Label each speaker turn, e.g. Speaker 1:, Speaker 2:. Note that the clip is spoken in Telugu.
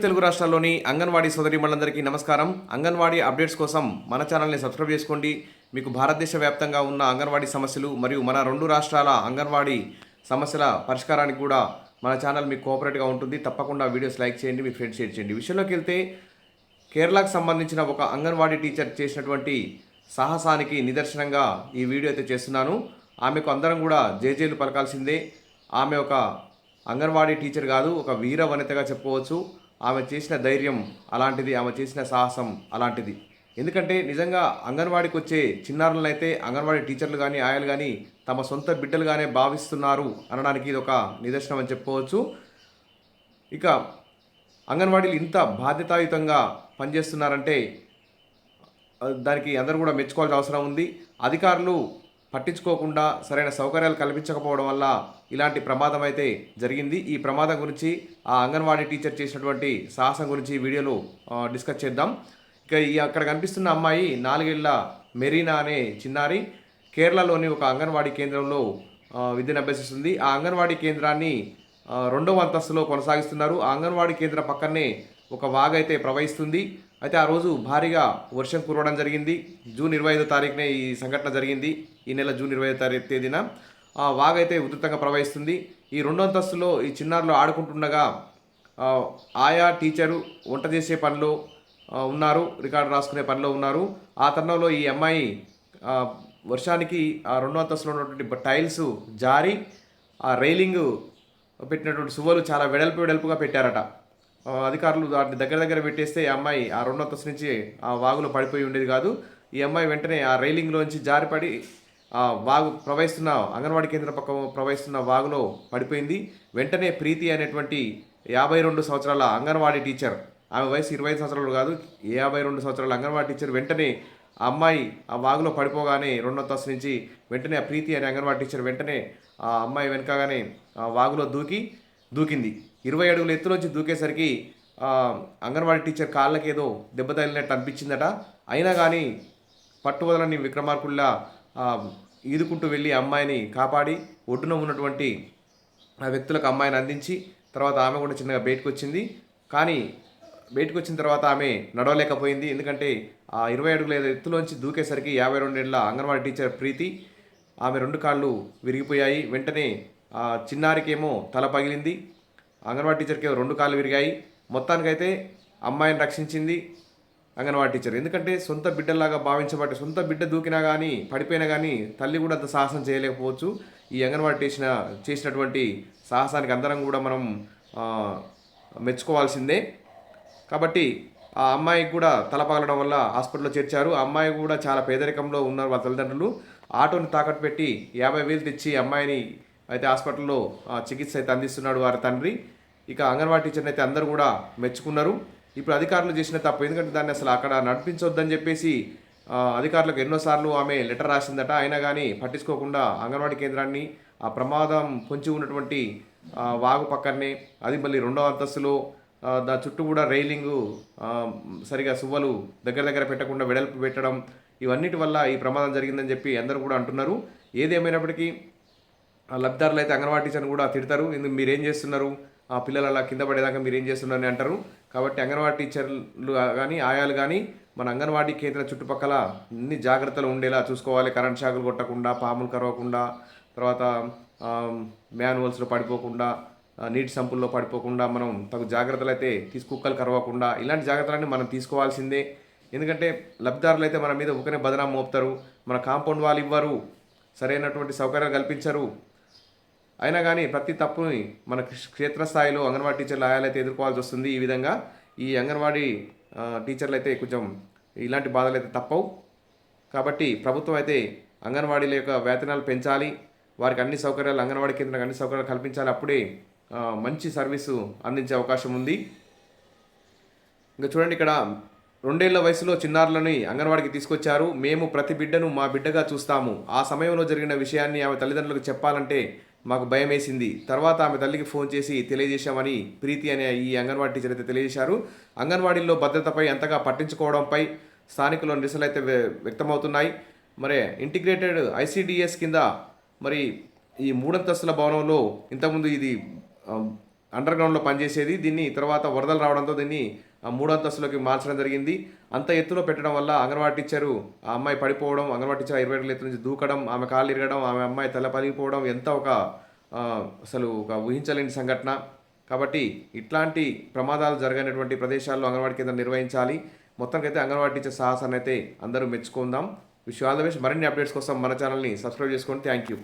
Speaker 1: తెలుగు రాష్ట్రాల్లోని అంగన్వాడీ సోదరీమణులందరికీ నమస్కారం. అంగన్వాడీ అప్డేట్స్ కోసం మన ఛానల్ని సబ్స్క్రైబ్ చేసుకోండి. మీకు భారతదేశ వ్యాప్తంగా ఉన్న అంగన్వాడీ సమస్యలు మరియు మన రెండు రాష్ట్రాల అంగన్వాడీ సమస్యల పరిష్కారానికి కూడా మన ఛానల్ మీకు కోఆపరేట్గా ఉంటుంది. తప్పకుండా వీడియోస్ లైక్ చేయండి, మీ ఫ్రెండ్స్ షేర్ చేయండి. విషయంలోకి వెళ్తే కేరళకు సంబంధించిన ఒక అంగన్వాడీ టీచర్ చేసినటువంటి సాహసానికి నిదర్శనంగా ఈ వీడియో అయితే చేస్తున్నాను. ఆమెకు అందరం కూడా జేజేలు పలకాల్సిందే. ఆమె ఒక అంగన్వాడీ టీచర్ కాదు, ఒక వీర వనితగా చెప్పుకోవచ్చు. ఆమె చేసిన ధైర్యం అలాంటిది, ఆమె చేసిన సాహసం అలాంటిది. ఎందుకంటే నిజంగా అంగన్వాడీకి వచ్చే చిన్నారులను అయితే అంగన్వాడీ టీచర్లు కానీ ఆయాలు కానీ తమ సొంత బిడ్డలుగానే భావిస్తున్నారు అనడానికి ఇది ఒక నిదర్శనం అని చెప్పుకోవచ్చు. ఇక అంగన్వాడీలు ఇంత బాధ్యతాయుతంగా పనిచేస్తున్నారంటే దానికి అందరూ కూడా మెచ్చుకోవాల్సిన అవసరం ఉంది. అధికారులు పట్టించుకోకుండా సరైన సౌకర్యాలు కల్పించకపోవడం వల్ల ఇలాంటి ప్రమాదం అయితే జరిగింది. ఈ ప్రమాదం గురించి ఆ అంగన్వాడీ టీచర్ చేసినటువంటి సాహసం గురించి ఈ వీడియోలో డిస్కస్ చేద్దాం. ఇక అక్కడ కనిపిస్తున్న అమ్మాయి 4 ఏళ్ల మెరీనా అనే చిన్నారి కేరళలోని ఒక అంగన్వాడీ కేంద్రంలో విద్యను అభ్యసిస్తుంది. ఆ అంగన్వాడీ కేంద్రాన్ని 2వ అంతస్తులో కొనసాగిస్తున్నారు. ఆ అంగన్వాడీ కేంద్రం పక్కనే ఒక వాగైతే ప్రవహిస్తుంది. అయితే ఆ రోజు భారీగా వర్షం కురవడం జరిగింది. జూన్ 25వ తారీఖునే ఈ సంఘటన జరిగింది. ఈ నెల జూన్ 25వ తేదీన ఆ వాగైతే ఉధృతంగా ప్రవహిస్తుంది. ఈ 2వ అంతస్తులో ఈ చిన్నారులు ఆడుకుంటుండగా ఆయా టీచరు వంట చేసే పనిలో ఉన్నారు, రికార్డు రాసుకునే పనిలో ఉన్నారు. ఆ తరుణంలో ఈ అమ్మాయి వర్షానికి ఆ 2వ అంతస్తులో ఉన్నటువంటి టైల్స్ జారి ఆ రైలింగ్ పెట్టినటువంటి సువ్వలు చాలా వెడల్పుగా పెట్టారట. అధికారులు వాటిని దగ్గర పెట్టేస్తే ఈ అమ్మాయి ఆ 2వ అంతస్తు నుంచి ఆ వాగులో పడిపోయి ఉండేది కాదు. ఈ అమ్మాయి వెంటనే ఆ రైలింగ్లోంచి జారిపడి ఆ వాగు ప్రవహిస్తున్న అంగన్వాడీ కేంద్రం పక్క ప్రవహిస్తున్న వాగులో పడిపోయింది. వెంటనే ప్రీతి అనేటువంటి 52 సంవత్సరాల అంగన్వాడీ టీచర్, ఆమె వయసు 25 సంవత్సరాలు కాదు, 52 సంవత్సరాల అంగన్వాడీ టీచర్ వెంటనే ఆ అమ్మాయి ఆ వాగులో పడిపోగానే 2వ అంతస్తు నుంచి వెంటనే ఆ ప్రీతి అనే అంగన్వాడీ టీచర్ వెంటనే ఆ అమ్మాయి వెనకగానే ఆ వాగులో దూకింది. 20 అడుగుల ఎత్తులోంచి దూకేసరికి అంగన్వాడీ టీచర్ కాళ్ళకి ఏదో దెబ్బ తగిలినట్టు అనిపించిందట. అయినా కానీ పట్టువదలని విక్రమార్కుల్లా ఈదుకుంటూ వెళ్ళి అమ్మాయిని కాపాడి ఒడ్డున ఉన్నటువంటి ఆ వ్యక్తులకు అమ్మాయిని అందించి తర్వాత ఆమె కూడా చిన్నగా బయటకు వచ్చింది. కానీ బయటకు వచ్చిన తర్వాత ఆమె నడవలేకపోయింది. ఎందుకంటే ఆ 20 అడుగుల ఎత్తులోంచి దూకేసరికి 52 ఏళ్ల అంగన్వాడీ టీచర్ ప్రీతి ఆమె 2 కాళ్ళు విరిగిపోయాయి. వెంటనే ఆ చిన్నారికేమో తల పగిలింది, అంగన్వాడీ టీచర్కి 2 కాళ్ళు విరిగాయి. మొత్తానికైతే అమ్మాయిని రక్షించింది అంగన్వాడీ టీచర్. ఎందుకంటే సొంత బిడ్డలాగా భావించబట్టి సొంత బిడ్డ దూకినా కానీ పడిపోయినా కానీ తల్లి కూడా అంత సాహసం చేయలేకపోవచ్చు. ఈ అంగన్వాడీ చేసినటువంటి సాహసానికి అందరం కూడా మనం మెచ్చుకోవాల్సిందే. కాబట్టి ఆ అమ్మాయికి కూడా తల పగలడం వల్ల హాస్పిటల్లో చేర్చారు. ఆ అమ్మాయి కూడా చాలా పేదరికంలో ఉన్నారు వాళ్ళ తల్లిదండ్రులు. ఆటోని తాకట్టు పెట్టి 50,000 తెచ్చి అమ్మాయిని అయితే హాస్పిటల్లో చికిత్స అయితే అందిస్తున్నాడు వారి తండ్రి. ఇక అంగన్వాడీ టీచర్ని అయితే అందరూ కూడా మెచ్చుకున్నారు. ఇప్పుడు అధికారులు చేసిన తప్పు, ఎందుకంటే దాన్ని అసలు అక్కడ నడిపించొద్దని చెప్పేసి అధికారులకు ఎన్నోసార్లు ఆమె లెటర్ రాసిందట. అయినా కానీ పట్టించుకోకుండా అంగన్వాడీ కేంద్రాన్ని ఆ ప్రమాదం పొంచి ఉన్నటువంటి వాగు పక్కనే, అది మళ్ళీ 2వ అంతస్తులో దాని చుట్టూ కూడా రైలింగు సరిగా సువ్వలు దగ్గర పెట్టకుండా వెడల్పు పెట్టడం, ఇవన్నిటి వల్ల ఈ ప్రమాదం జరిగిందని చెప్పి అందరూ కూడా అంటున్నారు. ఏదేమైనప్పటికీ లబ్ధిదారులు అయితే అంగన్వాడీ టీచర్ని కూడా తిడతారు. ఎందుకు మీరేం చేస్తున్నారు, ఆ పిల్లలు అలా కింద పడేదాకా మీరేం చేస్తున్నారని అంటారు. కాబట్టి అంగన్వాడీ టీచర్లు కానీ ఆయాలు కానీ మన అంగన్వాడీ కేంద్రం చుట్టుపక్కల అన్ని జాగ్రత్తలు ఉండేలా చూసుకోవాలి. కరెంట్ షాకులు కొట్టకుండా, పాములు కరవకుండా, తర్వాత మాన్యువల్స్లో పడిపోకుండా, నీటి సంపుల్లో పడిపోకుండా మనం తగు జాగ్రత్తలు అయితే కుక్కలు కరవకుండా, ఇలాంటి జాగ్రత్తలన్నీ మనం తీసుకోవాల్సిందే. ఎందుకంటే లబ్ధిదారులు అయితే మన మీద ఒకనే బదనాం మోపుతారు. మన కాంపౌండ్ వాళ్ళు ఇవ్వరు, సరైనటువంటి సౌకర్యాలు కల్పించరు. అయినా కానీ ప్రతి తప్పుని మన క్షేత్రస్థాయిలో అంగన్వాడీ టీచర్లు ఆయాలైతే ఎదుర్కోవాల్సి వస్తుంది. ఈ విధంగా ఈ అంగన్వాడీ టీచర్లు అయితే కొంచెం ఇలాంటి బాధలు అయితే తప్పవు. కాబట్టి ప్రభుత్వం అయితే అంగన్వాడీల యొక్క వేతనాలు పెంచాలి, వారికి అన్ని సౌకర్యాలు అంగన్వాడీ కేంద్రానికి అన్ని సౌకర్యాలు కల్పించాలి. అప్పుడే మంచి సర్వీసు అందించే అవకాశం ఉంది. ఇంకా చూడండి, ఇక్కడ 2 ఏళ్ల వయసులో చిన్నారులని అంగన్వాడికి తీసుకొచ్చారు. మేము ప్రతి బిడ్డను మా బిడ్డగా చూస్తాము. ఆ సమయంలో జరిగిన విషయాన్ని ఆమె తల్లిదండ్రులకు చెప్పాలంటే మాకు భయం వేసింది. తర్వాత ఆమె తల్లికి ఫోన్ చేసి తెలియజేశామని ప్రీతి అనే ఈ అంగన్వాడీ టీచర్ అయితే తెలియజేశారు. అంగన్వాడీల్లో భద్రతపై అంతగా పట్టించుకోవడంపై స్థానికుల నిరసనలు అయితే వ్యక్తమవుతున్నాయి. మరి ఇంటిగ్రేటెడ్ ICDS కింద మరి ఈ 3 అంతస్తుల భవనంలో ఇంతకుముందు ఇది అండర్ గ్రౌండ్లో పనిచేసేది. దీన్ని తర్వాత వరదలు రావడంతో దీన్ని మూడో అంతస్తులోకి మార్చడం జరిగింది. అంత ఎత్తులో పెట్టడం వల్ల అంగన్వాడీ టీచరు ఆ అమ్మాయి పడిపోవడం, అంగన్వాడీ టీచర్ 20 అడుగుల ఎత్తు నుంచి దూకడం, ఆమె కాళ్ళు ఇరగడం, ఆమె అమ్మాయి తల పగిలిపోవడం ఎంత ఆ, అసలు ఒక ఊహించలేని సంఘటన. కాబట్టి ఇట్లాంటి ప్రమాదాలు జరగనటువంటి ప్రదేశాల్లో అంగన్వాడీ కేంద్రం నిర్వహించాలి. మొత్తానికైతే అంగన్వాడీ టీచర్ సాహసాన్ని అయితే అందరూ మెచ్చుకుందాం. Wish all the best. మరిన్ని అప్డేట్స్ కోసం మన ఛానల్ని సబ్స్క్రైబ్ చేసుకోండి. Thank you.